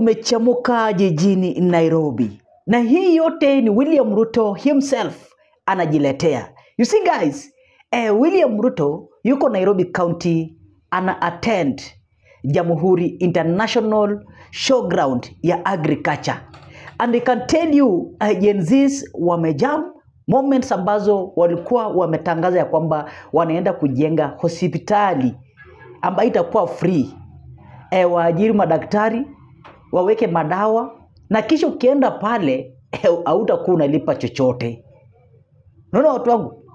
kumechemuka jijini Nairobi. Na hii yote ni William Ruto himself anajiletea. You see guys, William Ruto yuko Nairobi County ana attend Jamhuri International Showground ya Agriculture. And I can tell you, Gen Zs wamejam moments ambazo walikuwa wametangaza ya kwamba wanaenda kujenga hospitali ambayo itakuwa free. Waajiri madaktari, waweke madawa, na kisha ukienda pale hautakuwa unalipa chochote. Unaona watu wangu?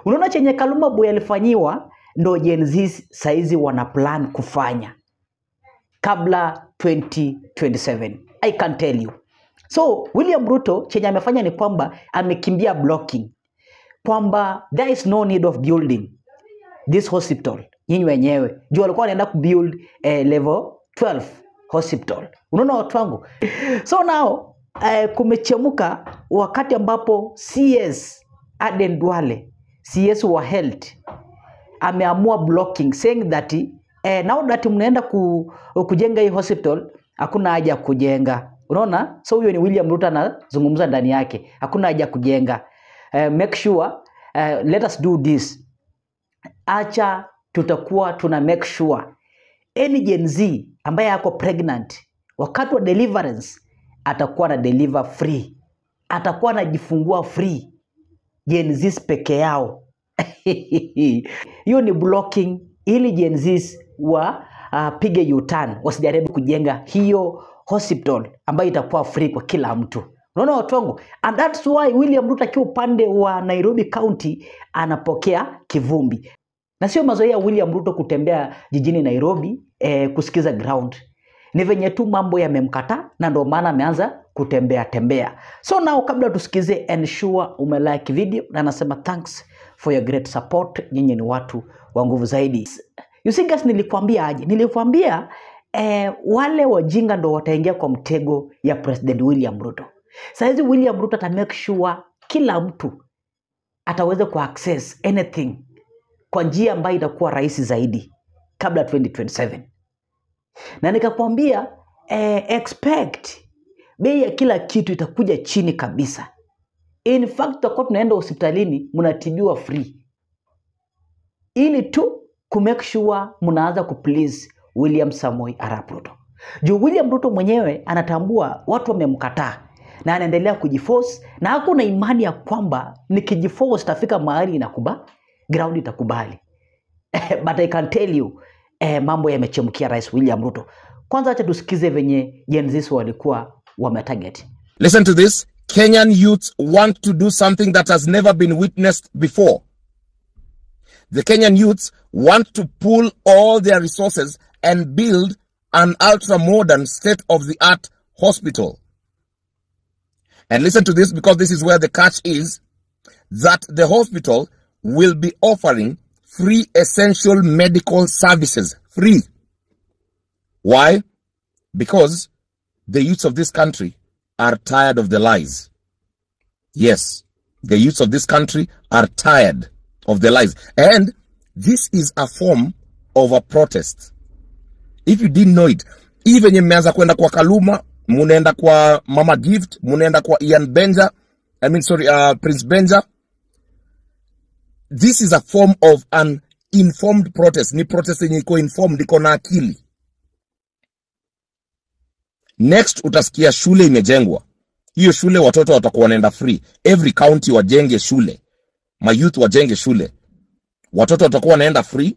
Unaona chenye Kaluma Boy alifanyiwa ndo Gen Z saizi wana plan kufanya kabla 2027. I can tell you. So William Ruto chenye amefanya ni kwamba amekimbia blocking, kwamba there is no need of building this hospital. Nyinyi wenyewe juu walikuwa wanaenda kubuild level 12 hospital. Unaona watu wangu? So now kumechemuka wakati ambapo CS Aden Duale, CS wa health, ameamua blocking, saying that now that mnaenda kujenga hii hospital hakuna haja kujenga. Unaona? So huyo ni William Ruto anazungumza ndani yake. Hakuna haja kujenga. Make sure let us do this. Acha tutakuwa tuna make sure any Gen Z ambaye yako pregnant wakati wa deliverance atakuwa na deliver free. Atakuwa anajifungua free. Gen Z peke yao. Hiyo ni blocking ili Gen Z pige U-turn, wasijaribu kujenga hiyo hospital ambayo itakuwa free kwa kila mtu. Unaona watu wangu? And that's why William Ruto akiwa upande wa Nairobi County anapokea kivumbi. Na sio mazoea William Ruto kutembea jijini Nairobi kusikiza ground. Ni venye tu mambo yamemkata na ndio maana ameanza kutembea. So now kabla tusikize, ensure umelike video na nasema thanks for your great support. Nyinyi ni watu wa nguvu zaidi. You see guys, nilikwambia aje? Nilikwambia wale wajinga ndo wataingia kwa mtego ya President William Ruto. Saizi William Ruto ata make sure kila mtu ataweza ku access anything kwa njia ambayo itakuwa rahisi zaidi kabla 2027. Na nikakwambia expect bei ya kila kitu itakuja chini kabisa. In fact tutakuwa tunaenda hospitalini mnatibiwa free. Ili tu ku make sure mnaanza ku please William Samoei Arap Ruto. Juu William Ruto mwenyewe anatambua watu wamemkataa na anaendelea kujiforce, na hakuna imani ya kwamba nikijiforce tafika mahali ground itakubali. But I can tell you mambo yamechemkia Rais William Ruto. Kwanza acha tusikize venye Gen Z walikuwa wametarget. Listen to this. Kenyan youths want to do something that has never been witnessed before. The Kenyan youths want to pool all their resources and build an ultra-modern state-of-the-art hospital. And listen to this, because this is where the catch is, that the hospital will be offering free essential medical services. Free. Why? Because the youths of this country are tired of the lies. Yes, the youths of this country are tired of the lies. And this is a form of a protest. If you didn't know it, even you meanza kwenda kwa Kaluma, munaenda kwa Mama Gift, munaenda kwa Ian Benja, Prince Benja. This is a form of an informed protest. Ni protest yenye iko informed, iko na akili. Next utasikia shule imejengwa. Hiyo shule watoto watakuwa wanaenda free. Every county wajenge shule. Mayouth wajenge shule. Watoto watakuwa wanaenda free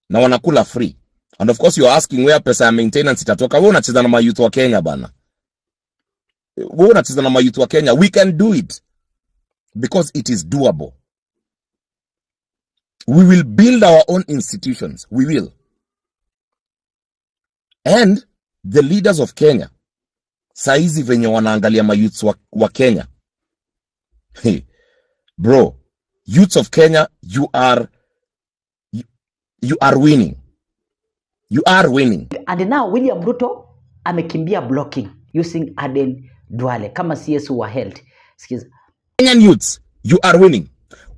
na wanakula free. And of course you're asking where pesa ya maintenance itatoka. Wewe unacheza na mayouth wa Kenya bana. Wewe unacheza na mayouth wa Kenya. We can do it because it is doable. We will build our own institutions. We will. And the leaders of Kenya, saizi venye wanaangalia mayouths wa Kenya. Hey, bro, youths of Kenya, you are winning. You are winning. And now William Ruto amekimbia blocking using Aden Duale kama CS wa health. Excuse. Kenyan youths, you are winning.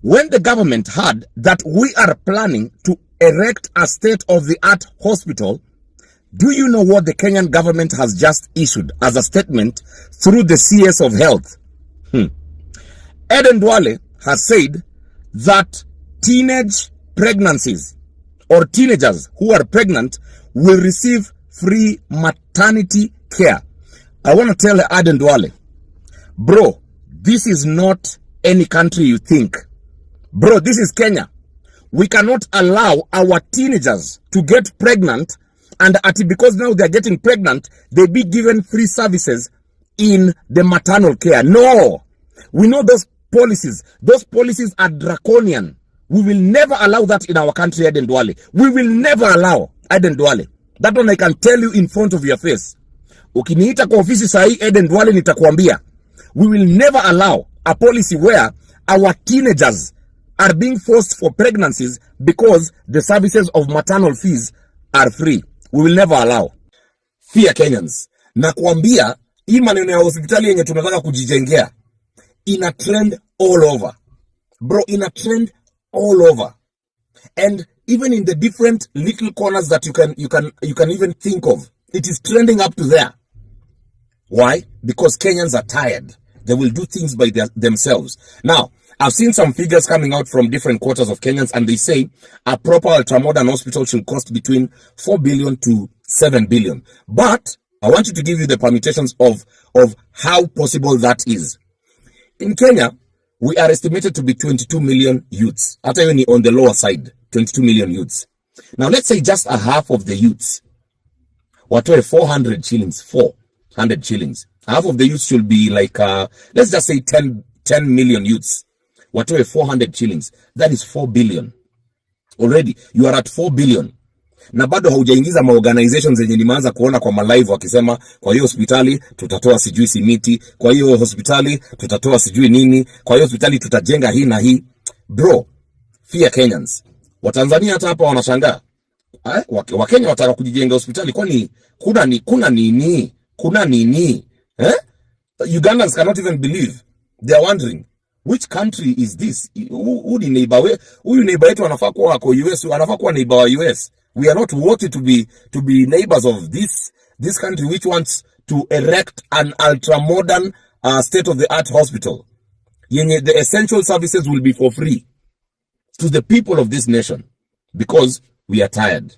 When the government heard that we are planning to erect a state-of-the-art hospital, Do you know what the Kenyan government has just issued as a statement through the CS of Health? Aden Duale has said that teenage pregnancies or teenagers who are pregnant will receive free maternity care. I want to tell Aden Duale, bro, this is not any country you think. Bro, this is Kenya. We cannot allow our teenagers to get pregnant and because now they're getting pregnant, they be given free services in the maternal care. No. We know those policies. Those policies are draconian. We will never allow that in our country, Aden Duale. We will never allow, Aden Duale. That one I can tell you in front of your face. Ukiniita kwa ofisi sahi, Aden Duale, nitakuambia. We will never allow a policy where our teenagers are being forced for pregnancies because the services of maternal fees are free. We will never allow. Fear Kenyans. Na kuambia, hii maneno ya hospitali yenye tunataka kujijengea in a trend all over. Bro, in a trend all over. And even in the different little corners that you can even think of, it is trending up to there. Why? Because Kenyans are tired. They will do things by themselves. Now, I've seen some figures coming out from different quarters of Kenyans, and they say a proper ultramodern hospital should cost between 4 billion to 7 billion. But I want you to give you the permutations of how possible that is. In Kenya, we are estimated to be 22 million youths. After only on the lower side, 22 million youths. Now, let's say just a half of the youths, watoe 400 shillings, 400 shillings. Half of the youths should be like, let's just say 10 million youths. Watoe 400 shillings. That is 4 billion. Already, you are at 4 billion. Na bado haujaingiza maorganizations zenye nimeanza kuona kwa malive wakisema kwa hiyo hospitali tutatoa sijui simiti, kwa hiyo hospitali tutatoa sijui nini, kwa hiyo hospitali tutajenga hii na hii. Bro, fear Kenyans. Watanzania hata hapa wanashangaa. Wakenya wataka kujijenga hospitali kwani kuna nini? Ugandans cannot even believe. They are wondering, which country is this? Who ni neighbor? Huyu neighbor yetu anafaa kuwa wako US, anafaa kuwa neighbor wa US. We are not worthy to be neighbors of this country which wants to erect an ultra-modern state-of-the-art hospital. The essential services will be for free to the people of this nation because we are tired.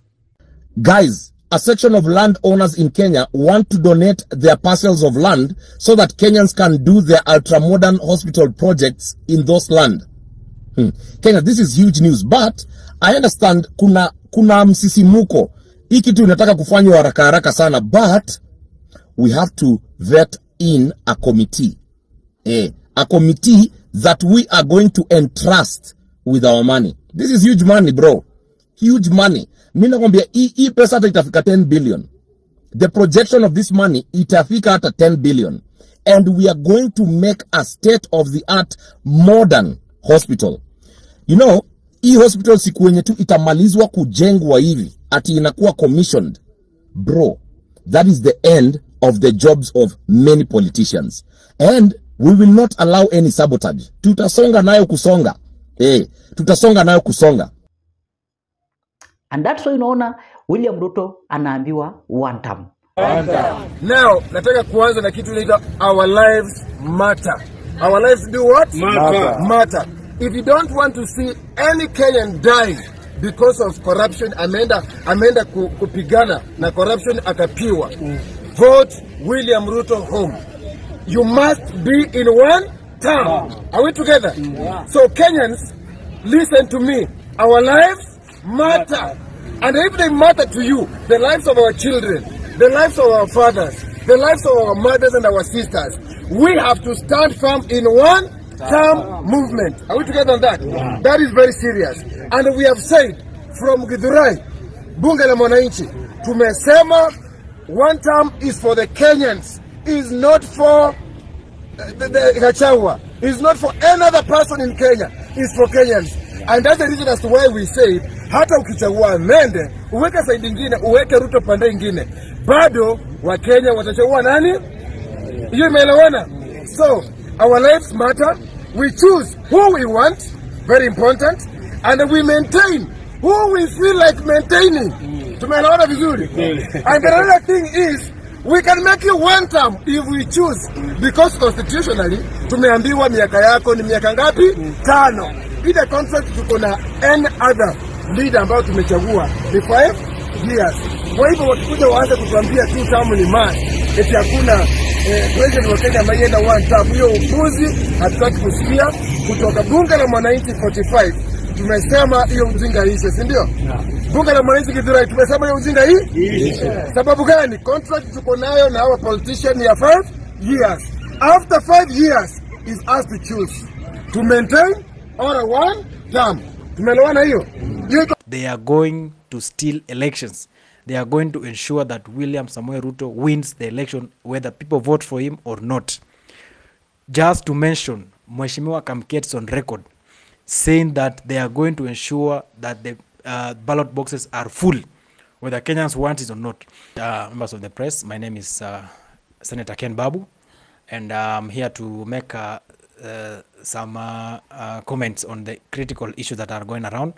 Guys, a section of landowners in Kenya want to donate their parcels of land so that Kenyans can do their ultra-modern hospital projects in those land. Kenya, this is huge news, but I understand kuna msisimuko. Hii kitu inataka kufanywa haraka sana, but we have to vet in a committee. A committee that we are going to entrust with our money. This is huge money, bro. Huge money. Mimi nakwambia hii pesa hata itafika 10 billion. The projection of this money itafika hata 10 billion. And we are going to make a state-of-the-art modern hospital. You know, hii hospital siku yenye tu itamalizwa kujengwa hivi ati inakuwa commissioned. Bro, that is the end of the jobs of many politicians. And we will not allow any sabotage. Tutasonga nayo kusonga. Tutasonga nayo kusonga. And that's why unaona William Ruto anaambiwa one term. Now, nataka kuanza na kitu inaitwa our lives matter. Our lives do what? Matter. If you don't want to see any Kenyan die because of corruption, amenda kupigana na corruption akapiwa. Vote William Ruto home. You must be in one term. Are we together? Yeah. So Kenyans, listen to me. Our lives matter. And if they matter to you, the lives of our children, the lives of our fathers, the lives of our mothers and our sisters, we have to stand firm in one term movement. Are we together on that? Yeah. That is very serious. And we have said from Githurai, Bunge la Mwananchi, tumesema one term is for the Kenyans, is not for the Gachagua, is not for another person in Kenya, is for Kenyans. And that's the reason as to why we say, hata ukichagua mende, uweke side ingine, uweke Ruto pande ingine, bado wa Kenya watachagua nani? Hiyo imeelewana? So, our lives matter. We choose who we want, very important, and we maintain who we feel like maintaining. Tumeelewana vizuri? And the other thing is, we can make you one term if we choose, because constitutionally tumeambiwa miaka yako ni miaka ngapi? 5. Ile contract tuko na any other leader ambao tumechagua ni 5 years. Kwa hivyo wakikuja waanze kutuambia 2 term ni max, eti hakuna president wa Kenya mayenda 1 term, hiyo upuzi hatutaki kusikia kutoka bunge la mwananchi 45. Tumesema hiyo ujinga ishe, si ndio? Bunge la mwananchi Githurai tumesema hiyo ujinga hii. Sababu gani? Contract tuko nayo na our politician ya 5 years. After 5 years is us to choose to maintain or a 1 term. Tumeelewana hiyo? They are going to steal elections. They are going to ensure that William Samoei Ruto wins the election whether people vote for him or not. Just to mention, Mheshimiwa Kamket is on record saying that they are going to ensure that the ballot boxes are full, whether Kenyans want it or not. Members of the press, my name is Senator Ken Babu, and I'm here to make some comments on the critical issues that are going around.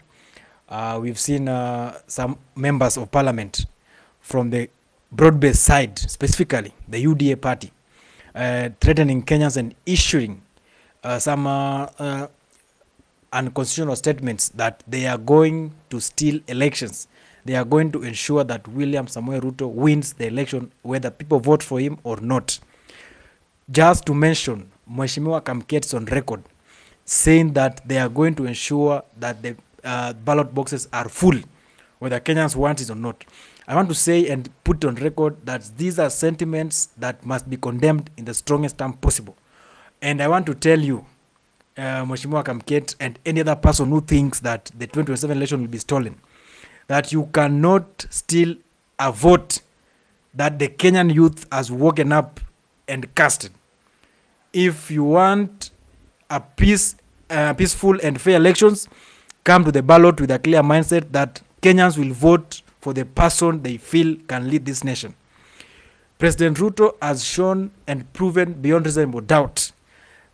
We've seen some members of parliament from the broad-based side, specifically the UDA party, threatening Kenyans and issuing some unconstitutional statements that they are going to steal elections. They are going to ensure that William Samoei Ruto wins the election whether people vote for him or not. Just to mention, Mheshimiwa Kamket is on record saying that they are going to ensure that the ballot boxes are full, whether Kenyans want it or not. I want to say and put on record that these are sentiments that must be condemned in the strongest term possible. And I want to tell you, Mheshimiwa Kamket and any other person who thinks that the 2027 election will be stolen, that you cannot steal a vote that the Kenyan youth has woken up and casted. If you want a peaceful and fair elections, come to the ballot with a clear mindset that Kenyans will vote for the person they feel can lead this nation. President Ruto has shown and proven beyond reasonable doubt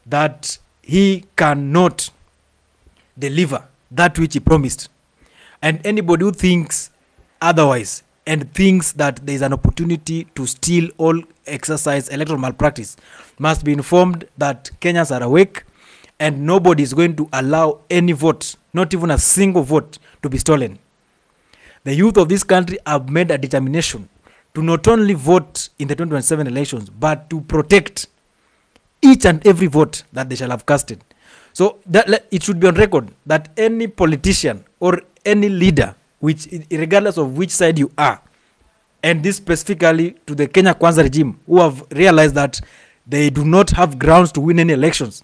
that he cannot deliver that which he promised. And anybody who thinks otherwise and thinks that there is an opportunity to steal or exercise electoral malpractice must be informed that Kenyans are awake and nobody is going to allow any vote, not even a single vote, to be stolen. The youth of this country have made a determination to not only vote in the 2027 elections, but to protect each and every vote that they shall have casted. So that it should be on record that any politician or any leader, which regardless of which side you are, and this specifically to the Kenya Kwanza regime, who have realized that they do not have grounds to win any elections.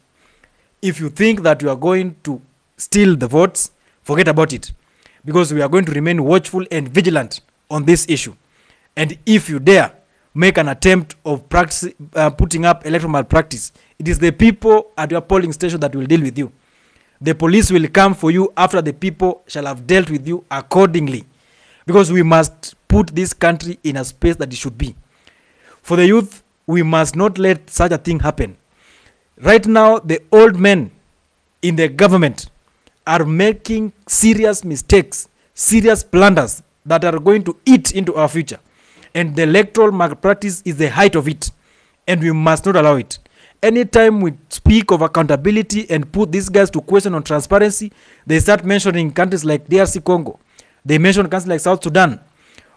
If you think that you are going to steal the votes, forget about it, because we are going to remain watchful and vigilant on this issue. And if you dare make an attempt of putting up electoral malpractice, it is the people at your polling station that will deal with you. The police will come for you after the people shall have dealt with you accordingly, because we must put this country in a space that it should be. For the youth, we must not let such a thing happen. Right now, the old men in the government are making serious mistakes, serious blunders that are going to eat into our future. And the electoral malpractice is the height of it, and we must not allow it. Anytime we speak of accountability and put these guys to question on transparency, they start mentioning countries like DRC Congo. They mention countries like South Sudan,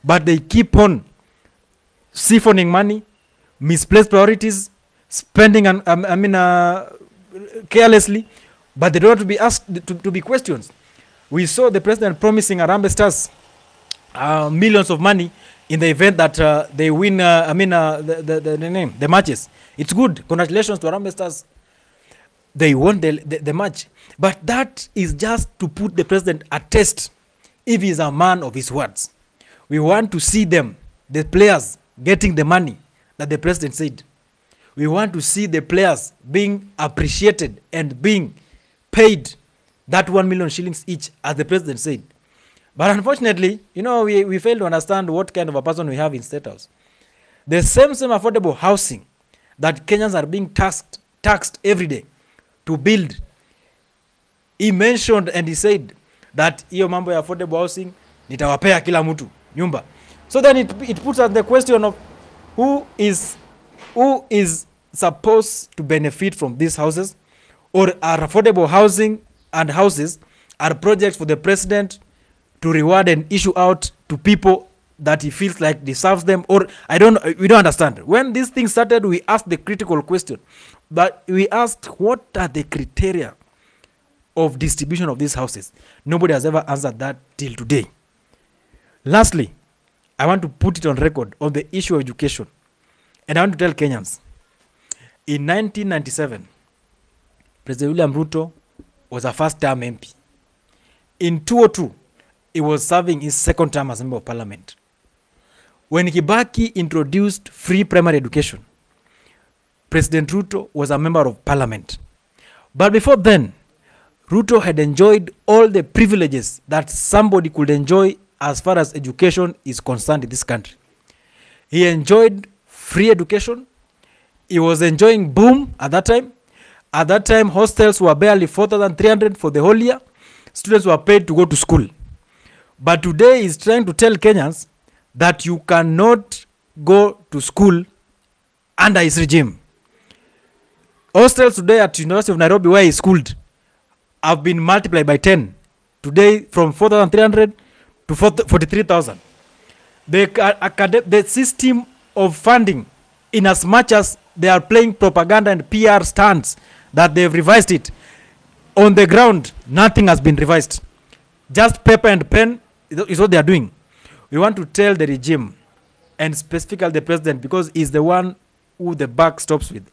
but they keep on siphoning money, misplaced priorities, spending carelessly, but they don't want to be asked to be questioned. We saw the president promising Harambee Stars millions of money in the event that they win the matches. It's good. Congratulations to Harambee Stars. They won the match. But that is just to put the president at test if he is a man of his words. We want to see them, the players, getting the money that the president said. We want to see the players being appreciated and being paid that 1 million shillings each, as the president said. But unfortunately, we fail to understand what kind of a person we have in State House. The same affordable housing that Kenyans are being taxed every day to build. He mentioned and he said that hiyo mambo ya affordable housing nitawapea kila mtu. nyumba. So then it puts us the question of who is supposed to benefit from these houses, or are affordable housing and houses are projects for the president to reward and issue out to people that he feels like deserves them, or we don't understand. When these things started, we asked the critical question, but we asked what are the criteria of distribution of these houses. Nobody has ever answered that till today. Lastly, I want to put it on record on the issue of education, and I want to tell Kenyans, in 1997, President William Ruto was a first-term MP. In 2002, he was serving his second term as a member of parliament. When Kibaki introduced free primary education, President Ruto was a member of parliament. But before then, Ruto had enjoyed all the privileges that somebody could enjoy as far as education is concerned in this country. He enjoyed free education. He was enjoying boom at that time. At that time, hostels were barely 4,300 for the whole year. Students were paid to go to school. But today he's trying to tell Kenyans that you cannot go to school under his regime. Hostels today at University of Nairobi, where he schooled, have been multiplied by 10. Today, from 4,300 to 43,000. The system of funding, in as much as they are playing propaganda and PR stunts that they've revised it, on the ground, nothing has been revised. Just paper and pen is what they are doing. We want to tell the regime, and specifically the president, because he's the one who the buck stops with,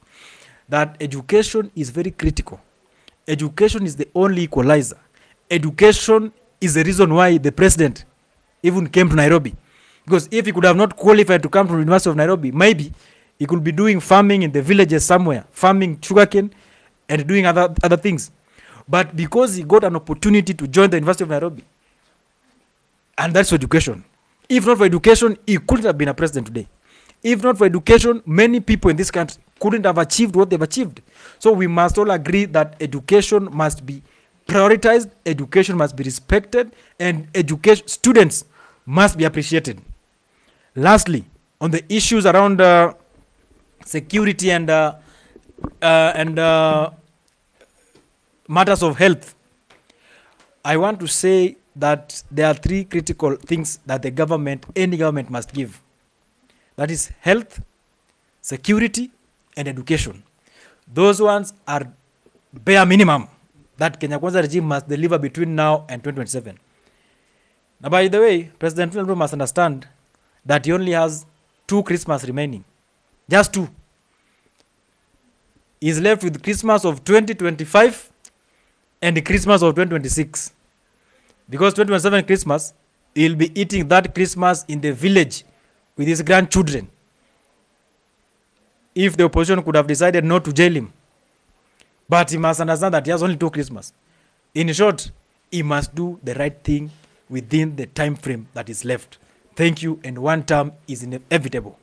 that education is very critical. Education is the only equalizer. Education is the reason why the president even came to Nairobi. Because if he could have not qualified to come to the University of Nairobi, maybe he could be doing farming in the villages somewhere, farming sugarcane and doing other things. But because he got an opportunity to join the University of Nairobi, and that's education. If not for education, he couldn't have been a president today. If not for education, many people in this country couldn't have achieved what they've achieved. So we must all agree that education must be prioritized, education must be respected, and students must be appreciated. Lastly, on the issues around security and matters of health, I want to say that there are three critical things that any government must give. That is health, security, and education. Those ones are bare minimum that Kenya Kwanza regime must deliver between now and 2027. Now, by the way, President William Ruto must understand that he only has 2 Christmas remaining. Just 2. He's left with Christmas of 2025 and the Christmas of 2026. Because 2027 Christmas, he'll be eating that Christmas in the village with his grandchildren. If the opposition could have decided not to jail him. But he must understand that he has only 2 Christmas. In short, he must do the right thing within the time frame that is left. Thank you, and one term is inevitable.